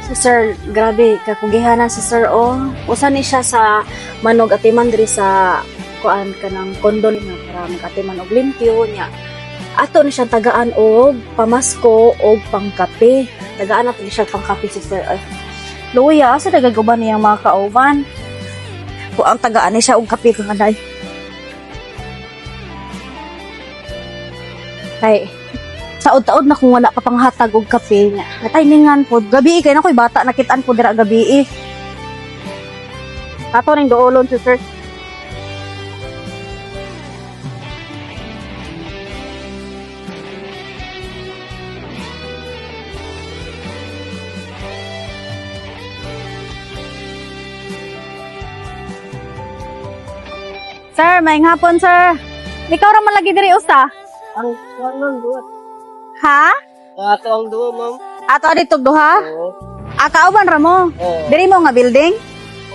Sir, grabe, kakugihanan si Sir o. Usa ni siya sa manog atiman diri sa kuan kanang kondon nga para magatiman og limpyo niya. Ato ni siya tagaan og pamasko og pangkape. Tagaan nato ni siya pangkape si Sir. Ay, luya, sa nagagaban niyang mga kauban. Kung ang tagaan ni siya og kape kung anay. Kay, saod-taod na kung wala pa panghatag og kape niya. Natimingan po. Gabi kay na ko'y bata nakitaan po dira gabi. Ato ning doolon si Sir. Sir, may hapon, sir. Ikaw ra man lagi diri usa? Ang duwa. Ha? Ato ang duwa, ma'am. Ato dito duha? Oo. Kauban ra mo. Oo. Diri mo nga building?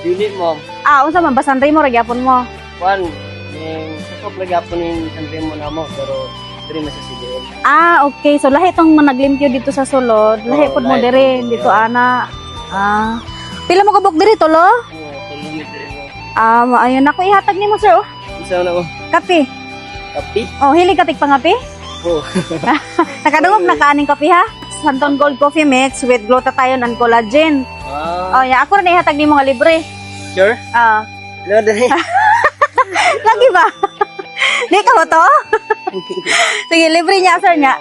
Dili, ma'am. Unsa man basan mo ra gyapon mo? Juan, yung sakop lagi ako ng sandin mo na mo, pero diri na sa CDL. Okay. So lahi tong managlimpyo dito sa sulod. Lahi Oo, pod mo lahi diri pod mo, dito yeah. ana. Pila mo kabuk diri tolo? Oo, tulungit diri mo. Ayun ako ihatag nimo sir. Oh. Isa na mo. Kape. Kapi? Oh, hilig ka tig pangape? Oo. Nakadungog na kaaning kape ha? Santon Gold Coffee Mix with glutathione and collagen. Ah, Yeah, ako rin ihatag nimo nga libre. sure? No, dali. Lagi ba? Di ka ba to? Sige, libre niya, sir niya.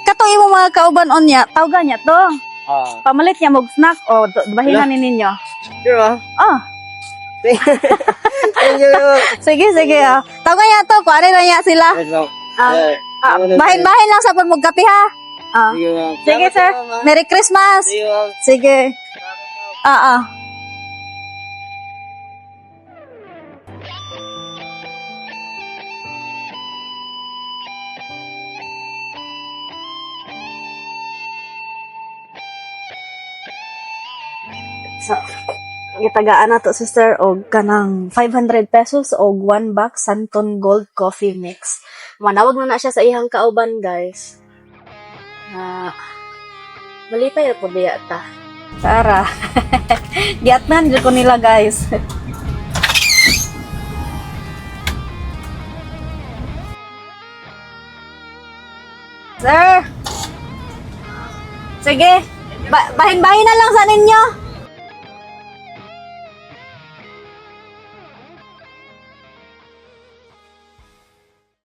Kato imo mga kauban on niya, tawgan niya to. Pamalit niya mog snack o bahinan ni ninyo. Sure, ah? Oh, Thank you. sige. Tawgan niya to, kuwari na niya sila. Yes, ma'am. Bahin-bahin lang sa pag magkape ha. Sige, ma'am. Sige, sir. Salamat, ma'am. Merry Christmas. See you, ma'am. Sige. So, gitagaan na to sister og kanang 500 pesos og 1 box Santon Gold Coffee Mix. Manawag na siya sa ihang kauban, guys. Malipay na po diya ta. Tara. Giatnan dito ko nila, guys. Sir! Sige. Bahin-bahin na lang sa ninyo.